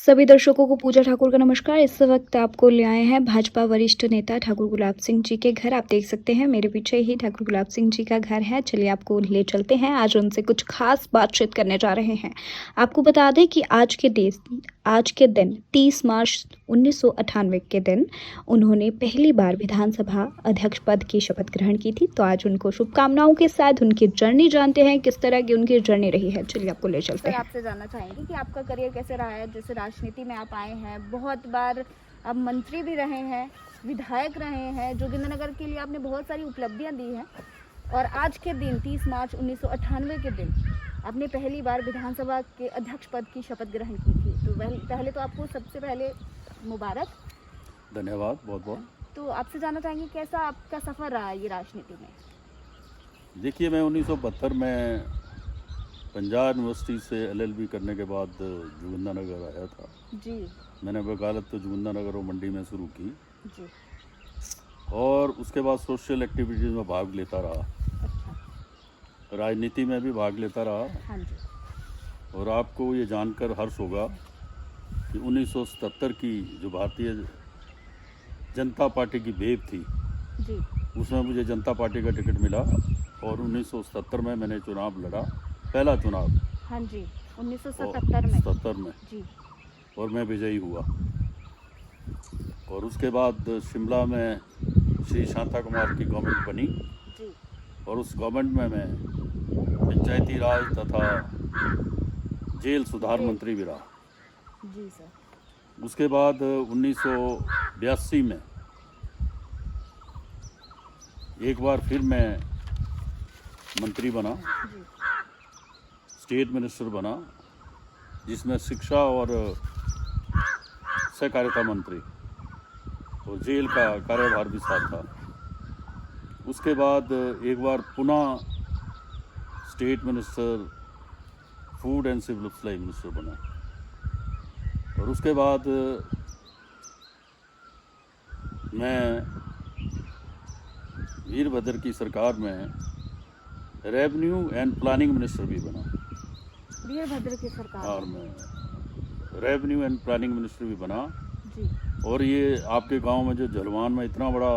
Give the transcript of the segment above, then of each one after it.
सभी दर्शकों को पूजा ठाकुर का नमस्कार। इस वक्त आपको ले आए हैं भाजपा वरिष्ठ नेता ठाकुर गुलाब सिंह जी के घर। आप देख सकते हैं मेरे पीछे ही ठाकुर गुलाब सिंह जी का घर है। चलिए आपको ले चलते हैं, आज उनसे कुछ खास बातचीत करने जा रहे हैं। आपको बता दें कि आज के दिन 30 मार्च 1998 के दिन उन्होंने पहली बार विधानसभा अध्यक्ष पद की शपथ ग्रहण की थी। तो आज उनको शुभकामनाओं के साथ उनकी जर्नी जानते हैं, किस तरह की उनकी जर्नी रही है। चलिए आपको ले चलते हैं। आपसे जानना चाहेंगे कि आपका करियर कैसे रहा है। जैसे राजनीति में आप आए हैं, बहुत बार आप मंत्री भी रहे हैं, विधायक रहे हैं, जोगिंद्रनगर के लिए आपने बहुत सारी उपलब्धियां दी हैं। और आज के दिन 30 मार्च 1998 के दिन आपने पहली बार विधानसभा के अध्यक्ष पद की शपथ ग्रहण की थी। तो पहले तो आपको सबसे पहले मुबारक। धन्यवाद बहुत बहुत। तो आपसे जानना चाहेंगे कैसा आपका सफ़र रहा है ये राजनीति में। देखिए, मैं 1972 में पंजाब यूनिवर्सिटी से एलएलबी करने के बाद जोगिंद्रनगर आया था जी। मैंने वकालत तो जोगिंद्रनगर और मंडी में शुरू की जी। और उसके बाद सोशल एक्टिविटीज़ में भाग लेता रहा। अच्छा। राजनीति में भी भाग लेता रहा। हाँ जी। और आपको ये जानकर हर्ष होगा कि 1977 की जो भारतीय जनता पार्टी की वेव थी जी। उसमें मुझे जनता पार्टी का टिकट मिला और 1977 में मैंने चुनाव लड़ा, पहला चुनाव। हाँ जी, 1977 में जी। और मैं विजयी हुआ। और उसके बाद शिमला में श्री शांता कुमार की गवर्नमेंट बनी जी। और उस गवर्नमेंट में मैं पंचायती राज तथा जेल सुधार मंत्री भी रहा। जी सर। उसके बाद 1982 में एक बार फिर मैं मंत्री बना, स्टेट मिनिस्टर बना, जिसमें शिक्षा और सहकारिता मंत्री और जेल का कार्यभार भी साथ था। उसके बाद एक बार पुनः state minister, food and civil supply minister बना। और उसके बाद मैं वीरभद्र की सरकार में रेवेन्यू एंड प्लानिंग मिनिस्टर भी बना। वीरभद्र की सरकार और मैं रेवेन्यू एंड प्लानिंग मिनिस्टर भी बना जी। और ये आपके गांव में जो जलवान में इतना बड़ा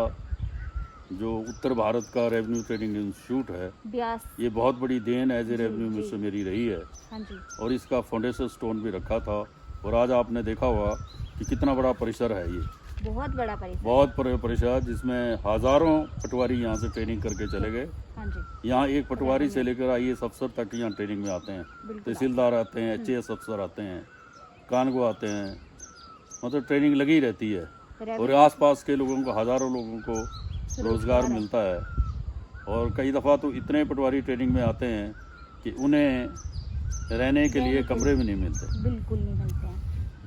जो उत्तर भारत का रेवेन्यू ट्रेनिंग इंस्टीट्यूट है, ये बहुत बड़ी देन एज ए रेवेन्यू मिनिस्टर मेरी रही है। हाँ जी। और इसका फाउंडेशन स्टोन भी रखा था और आज आपने देखा होगा कि कितना बड़ा परिसर है। ये बहुत बड़ा परिसर, बहुत बड़ा परिसर जिसमें हज़ारों पटवारी यहाँ से ट्रेनिंग करके चले गए। हाँ जी। यहाँ एक पटवारी से लेकर IAS अफसर तक यहाँ ट्रेनिंग में आते हैं। तहसीलदार आते हैं, HAS अफसर आते हैं, कानगो आते हैं, मतलब ट्रेनिंग लगी रहती है। और आसपास के लोगों को, हज़ारों लोगों को रोज़गार मिलता है। और कई दफ़ा तो इतने पटवारी ट्रेनिंग में आते हैं कि उन्हें रहने के लिए कमरे भी नहीं मिलते। बिल्कुल नहीं मिलते हैं।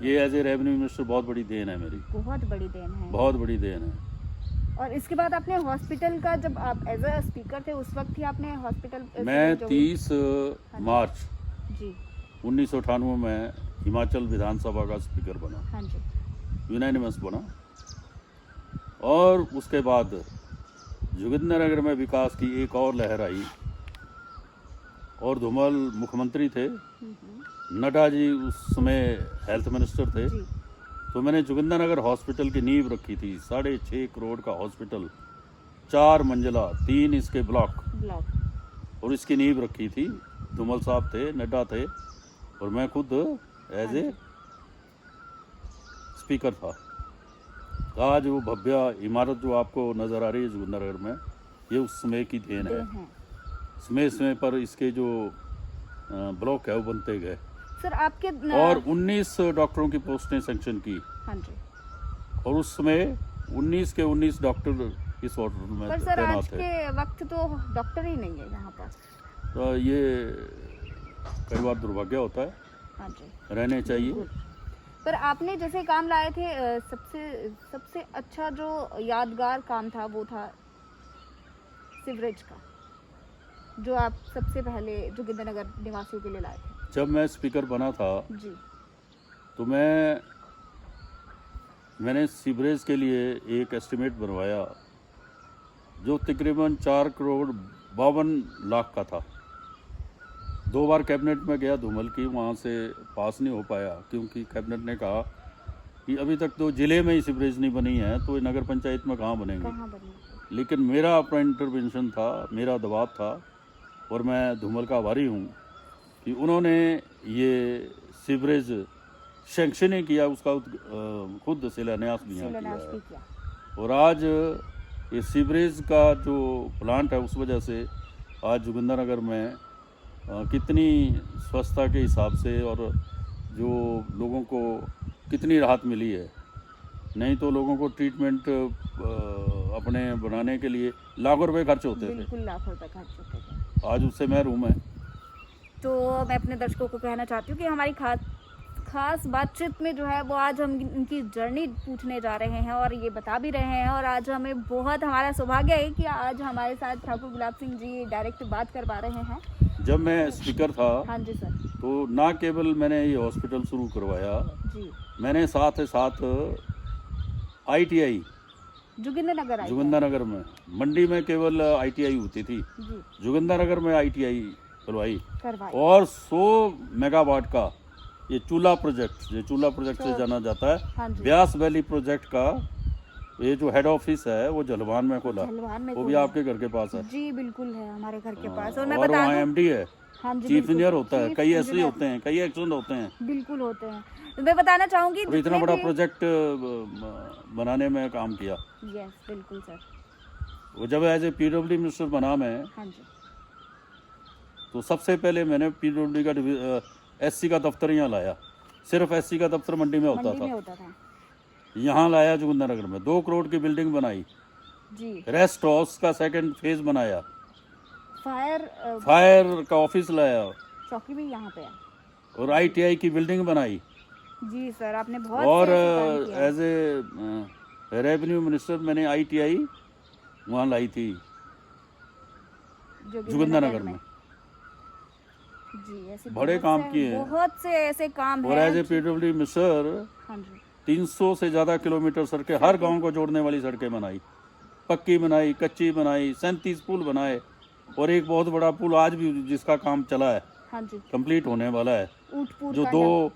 ये एज ए रेवेन्यू मिनिस्टर बहुत बड़ी देन है मेरी, बहुत बड़ी देन है, बहुत बड़ी देन है। और इसके बाद आपने हॉस्पिटल का, जब आप एज ए स्पीकर थे उस वक्त ही आपने हॉस्पिटल, मैं 30 मार्च जी 1998 में हिमाचल विधानसभा का स्पीकर बना। हाँ जी। यूनानिमस बना। और उसके बाद जोगिंद्रनगर में विकास की एक और लहर आई और धूमल मुख्यमंत्री थे, नड्डा जी उस समय हेल्थ मिनिस्टर थे। तो मैंने जोगिंद्रनगर हॉस्पिटल की नींव रखी थी। 6.5 करोड़ का हॉस्पिटल, 4 मंजिला, 3 इसके ब्लॉक, और इसकी नींव रखी थी। धूमल साहब थे, नड्डा थे और मैं खुद एज ए स्पीकर था। आज वो भव्य इमारत जो आपको नज़र आ रही है जोगिंद्रनगर में, ये उस समय की देन है। समय पर इसके जो ब्लॉक है वो बनते गए। सर आपके और 19 डॉक्टरों की पोस्टें सेंक्शन की। हाँ जी। और उस समय 19 के 19 डॉक्टर इस हॉस्पिटल में पर सर आज के वक्त तो डॉक्टर ही नहीं है यहाँ पर। तो ये कई बार दुर्भाग्य होता है। हाँ जी। रहने चाहिए। पर आपने जैसे काम लाए थे, सबसे अच्छा जो यादगार काम था वो था सीवरेज का, जो आप सबसे पहले जोगिंद्रनगर निवासियों के लिए लाए थे। जब मैं स्पीकर बना था जी, तो मैंने सीवरेज के लिए एक एस्टिमेट बनवाया जो तकरीबन 4 करोड़ 52 लाख का था। 2 बार कैबिनेट में गया धूमल की, वहाँ से पास नहीं हो पाया क्योंकि कैबिनेट ने कहा कि अभी तक तो ज़िले में ही सीवरेज नहीं बनी है, तो ये नगर पंचायत में कहाँ बनेंगे। कहाँ बनी? लेकिन मेरा अपना इंटरवेंशन था, मेरा दबाव था, और मैं धूमल का आभारी हूँ कि उन्होंने ये सीवरेज सैंक्शन ही किया, उसका खुद शिलान्यास भी यहाँ किया शिलान्यास भी है। किया। और आज ये सीवरेज का जो प्लांट है उस वजह से आज जोगिंदरनगर में कितनी स्वच्छता के हिसाब से और जो लोगों को कितनी राहत मिली है। नहीं तो लोगों को ट्रीटमेंट अपने बनाने के लिए लाखों रुपए खर्च होते थे, बिल्कुल लाखों रुपए खर्च होते थे। आज उससे महरूम है। तो मैं अपने दर्शकों को कहना चाहती हूँ कि हमारी खास बातचीत में जो है वो आज हम इनकी जर्नी पूछने जा रहे हैं और ये बता भी रहे हैं। और आज हमें बहुत हमारा सौभाग्य है कि आज हमारे साथ ठाकुर गुलाब सिंह जी डायरेक्ट बात कर पा रहे हैं। जब मैं स्पीकर था, हाँ जी सर। तो ना केवल मैंने ये हॉस्पिटल शुरू करवाया, जी, मैंने साथ ही साथ ITI जोगिंदरनगर में, मंडी में केवल ITI होती थी, जी जोगिंदरनगर में ITI करवाई करवाई। और 100 मेगावाट का ये चूल्हा प्रोजेक्ट, जो चूल्हा प्रोजेक्ट से जाना जाता है, हाँ जी, ब्यास वैली प्रोजेक्ट का ये जो हेड ऑफिस है वो जलवान में खोला, झलवान में वो भी खोला। आपके घर के पास है। जी बिल्कुल है हमारे घर के पास। और और मैं बता वहाँ दूं, MD है, हाँ जी, चीफ बिल्कुल, इंजीनियर होता है, चीफ कई SC इंजीनियर होते हैं, कई एक्सीडेंट होते हैं, बिल्कुल होते हैं। तो मैं बताना चाहूंगी और इतना बड़ा प्रोजेक्ट बनाने में काम किया। यस बिल्कुल सर। वो जब एज ए PWD मिनिस्टर बना मैं, हाँ जी, तो सबसे पहले मैंने PWD का SC का दफ्तर यहाँ लाया। सिर्फ SC का दफ्तर मंडी में होता मंडी में था, होता था। यहाँ लाया जोगिंदरनगर में, 2 करोड़ की बिल्डिंग बनाई, जी, रेस्ट हाउस का 2nd फेज बनाया, फायर का ऑफिस लाया, चौकी भी यहाँ पे है। और ITI की बिल्डिंग बनाई। जी सर, आपने बहुत और से ऐसे काम किया है। एज ए रेवेन्यू मिनिस्टर मैंने ITI वहाँ लाई थी जोगिंदरनगर में। जी, ऐसे बड़े बहुत काम से- किए हैं। बहुत से ऐसे काम और हैं। एज ए PWD मिनिस्टर हाँ जी, 300 से ज़्यादा किलोमीटर सड़कें, हर गांव को जोड़ने वाली सड़कें बनाई, पक्की बनाई, कच्ची बनाई, 37 पुल बनाए, और एक बहुत बड़ा पुल आज भी जिसका काम चला है, हाँ जी, कंप्लीट होने वाला है, ऊटपुर जो का 2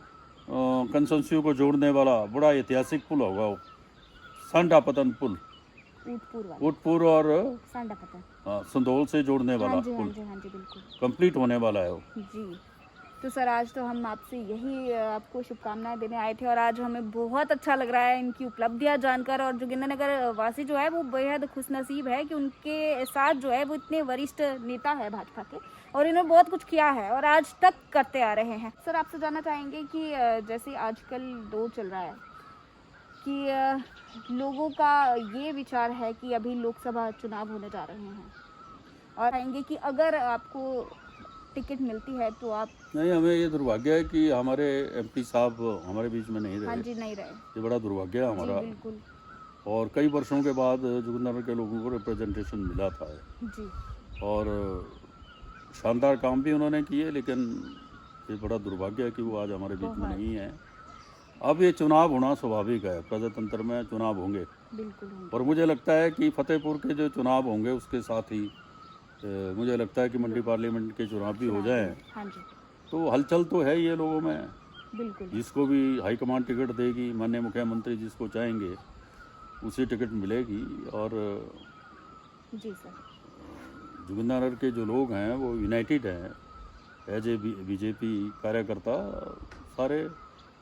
कंसंसियों को जोड़ने वाला बड़ा ऐतिहासिक पुल होगा वो, सांडापतन पुल, ऊटपुर वाला ऊटपुर और सांडा पता। संदौल से जोड़ने वाला हाँ जी, हाँ पुल जी, हाँ जी, बिल्कुल कंप्लीट होने वाला है वो। जी। तो सर आज तो हम आपसे यही आपको शुभकामनाएं देने आए थे और आज हमें बहुत अच्छा लग रहा है इनकी उपलब्धियां जानकर। और जोगिंदरनगर वासी जो है वो बेहद खुशनसीब है कि उनके साथ जो है वो इतने वरिष्ठ नेता है भाजपा के, और इन्होंने बहुत कुछ किया है और आज तक करते आ रहे हैं। सर आपसे जानना चाहेंगे कि जैसे आजकल दौर चल रहा है कि लोगों का ये विचार है कि अभी लोकसभा चुनाव होने जा रहे हैं, और कहेंगे कि अगर आपको टिकट मिलती है तो आप। नहीं, हमें ये दुर्भाग्य है कि हमारे MP साहब हमारे बीच में नहीं हाँ रहे, जी, नहीं रहे। ये बड़ा दुर्भाग्य है जी हमारा। बिल्कुल। और कई वर्षों के बाद जोगिंदरनगर के लोगों को रिप्रेजेंटेशन मिला था, जी, और शानदार काम भी उन्होंने किए, लेकिन ये बड़ा दुर्भाग्य है कि वो आज हमारे बीच में बहुत। नहीं है। अब ये चुनाव होना स्वाभाविक है, प्रजातंत्र में चुनाव होंगे, बिल्कुल होंगे। और मुझे लगता है कि फतेहपुर के जो चुनाव होंगे उसके साथ ही मुझे लगता है कि मंडी पार्लियामेंट के चुनाव भी हो जाएं, हाँ जी, तो हलचल तो है ये लोगों में। बिल्कुल। जिसको भी हाईकमान टिकट देगी, माननीय मुख्यमंत्री जिसको चाहेंगे उसी टिकट मिलेगी। और जी सर, जोगिंदरनगर के जो लोग हैं वो यूनाइटेड हैं, एज ए BJP कार्यकर्ता सारे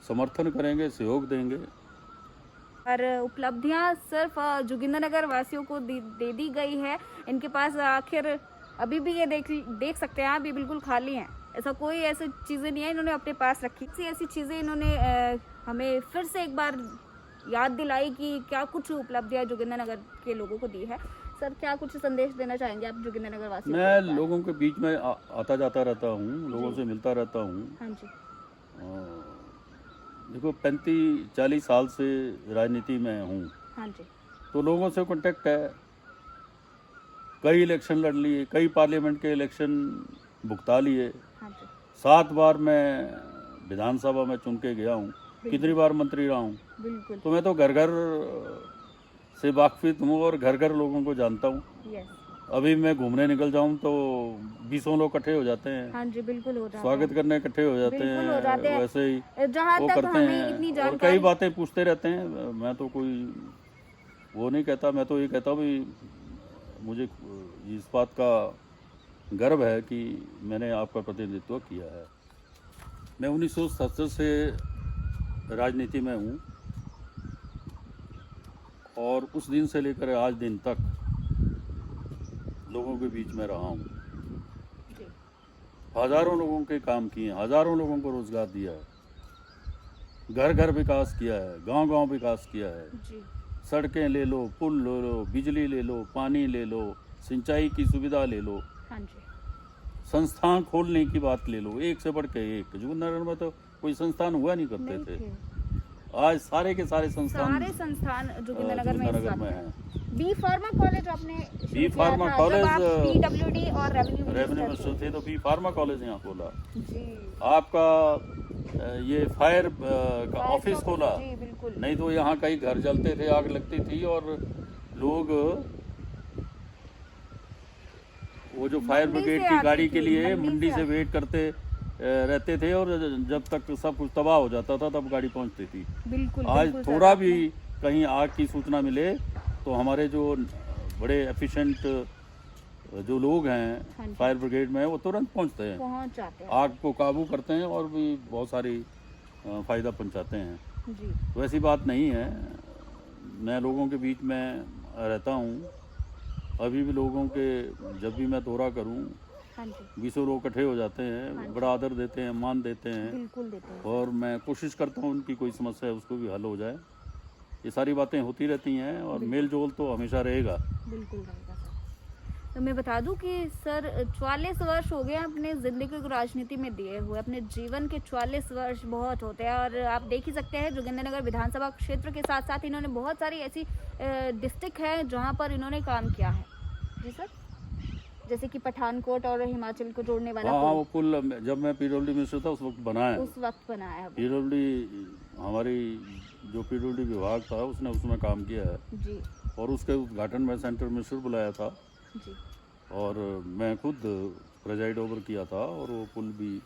समर्थन करेंगे, सहयोग देंगे। और उपलब्धियां सिर्फ जोगिंदरनगर वासियों को दे दी गई है। इनके पास आखिर अभी भी ये देख सकते हैं आप, ये बिल्कुल खाली हैं। ऐसा कोई ऐसी चीज़ें नहीं है इन्होंने अपने पास रखी। ऐसी चीज़ें इन्होंने हमें फिर से एक बार याद दिलाई कि क्या कुछ उपलब्धियां जोगिंदरनगर के लोगों को दी है। सर क्या कुछ संदेश देना चाहेंगे आप जोगिंदरनगर वासियों को? मैं लोगों के बीच में आता जाता रहता हूँ, लोगों से मिलता रहता हूँ। हाँ जी, देखो 35-40 साल से राजनीति में हूँ, हाँ जी, तो लोगों से कांटेक्ट है। कई इलेक्शन लड़ लिए, कई पार्लियामेंट के इलेक्शन भुगता लिए, हाँ जी, 7 बार मैं विधानसभा में चुन के गया हूँ, कितनी बार मंत्री रहा हूँ, बिल्कुल। तो मैं तो घर घर से वाकिफ हूँ और घर घर लोगों को जानता हूँ। यस, अभी मैं घूमने निकल जाऊं तो 20 लोग इकट्ठे हो जाते हैं, हाँ जी, बिल्कुल हो जाता स्वागत करने इकट्ठे हो जाते बिल्कुल हो जाते हैं। हैं। वैसे ही जहाँ वो तक करते हमें इतनी हैं और कई जानकारी बातें पूछते रहते हैं। मैं तो कोई वो नहीं कहता, मैं तो ये कहता हूँ भी मुझे इस बात का गर्व है कि मैंने आपका प्रतिनिधित्व किया है। मैं 1977 से राजनीति में हूँ और उस दिन से लेकर आज दिन तक लोगों के बीच में रहा हूँ। जी, हजारों लोगों के काम किए, हजारों लोगों को रोजगार दिया है, घर घर विकास किया है, गांव गांव विकास किया है। जी, सड़कें ले लो, पुल ले लो, बिजली ले लो, पानी ले लो, सिंचाई की सुविधा ले लो, हाँ जी, संस्थान खोलने की बात ले लो, एक से बढ़ के एक। जोगिंदरनगर में तो कोई संस्थान हुआ नहीं करते नहीं थे, थे। आज सारे के सारे संस्थान जोगिंदरनगर में इस जोगिंदरनगर वक्त में है। हैं। बी फार्मा कॉलेज आपने शुरू बी किया फार्मा था, कॉलेज, जब आप पीडब्ल्यूडी और रेवेन्यू मिनिस्टर थे तो बी फार्मा कॉलेज यहाँ खोला। जी, आपका ये फायर का फायर ऑफिस चौकी, खोला, जी बिल्कुल, नहीं तो यहाँ कई घर जलते थे, आग लगती थी और लोग वो जो फायर मंडी ब्रिगेड से की आती गाड़ी के थी, लिए मंडी मंडी से से आती- वेट करते रहते थे और जब तक सब कुछ तबाह हो जाता था तब गाड़ी पहुँचती थी। बिल्कुल आज बिल्कुल सर, थोड़ा आपने- भी कहीं आग की सूचना मिले तो हमारे जो बड़े एफिशिएंट जो लोग हाँ हैं जी। फायर ब्रिगेड में वो तुरंत पहुंचते हैं, पहुंच जाते हैं। आग को काबू करते हैं और भी बहुत सारी फ़ायदा पहुंचाते हैं। जी, तो ऐसी बात नहीं है, मैं लोगों के बीच में रहता हूँ। अभी भी लोगों के जब भी मैं दौरा करूँ हाँ जी, 20 लोग इकट्ठे हो जाते हाँ हैं, जी। बड़ा आदर देते हैं, मान देते हैं बिल्कुल देते हैं। और मैं कोशिश करता हूँ उनकी कोई समस्या है उसको भी हल हो जाए। ये सारी बातें होती रहती हैं और मेल जोल तो हमेशा रहेगा। बिल्कुल रहेगा सर। तो मैं बता दूं कि सर 44 वर्ष हो गए अपने ज़िंदगी को राजनीति में दिए हुए, अपने जीवन के 44 वर्ष बहुत होते हैं और आप देख ही सकते हैं जोगिंदरनगर विधानसभा क्षेत्र के साथ साथ इन्होंने बहुत सारी ऐसी डिस्ट्रिक्ट है जहां पर इन्होंने काम किया है। जी सर, जैसे कि पठानकोट और हिमाचल को जोड़ने वाला हाँ, पुल, वो पुल जब मैं पीडब्ल्यूडी मिनिस्टर था उस वक्त बनाया है। उस वक्त बनाया है वो। पीडब्ल्यूडी हमारी जो पीडब्ल्यूडी विभाग था उसने उसमें काम किया है जी, और उसके उद्घाटन में सेंट्रल मिनिस्टर बुलाया था जी, और मैं खुद प्रेजाइड ओवर किया था और वो पुल भी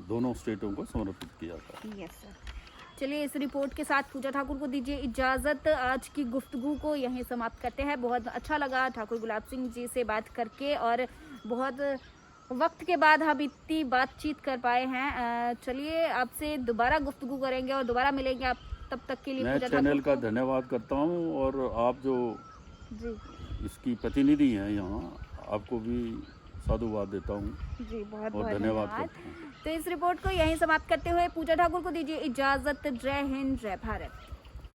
दोनों स्टेटों को समर्पित किया था। Yes sir. चलिए इस रिपोर्ट के साथ पूजा ठाकुर को दीजिए इजाज़त। आज की गुफ्तगू को यहीं समाप्त करते हैं। बहुत अच्छा लगा ठाकुर गुलाब सिंह जी से बात करके और बहुत वक्त के बाद हम इतनी बातचीत कर पाए हैं। चलिए आपसे दोबारा गुफ्तगू करेंगे और दोबारा मिलेंगे। आप तब तक के लिए मैं पूजा चैनल का ठाकुर धन्यवाद करता हूँ और आप जो को जी इसकी प्रतिनिधि हैं यहाँ, आपको भी साधुवाद देता हूँ जी बहुत और बहुत धन्यवाद धन्यवाद। करता हूँ। तो इस रिपोर्ट को यहीं समाप्त करते हुए पूजा ठाकुर को दीजिए इजाज़त। जय हिंद, जय भारत।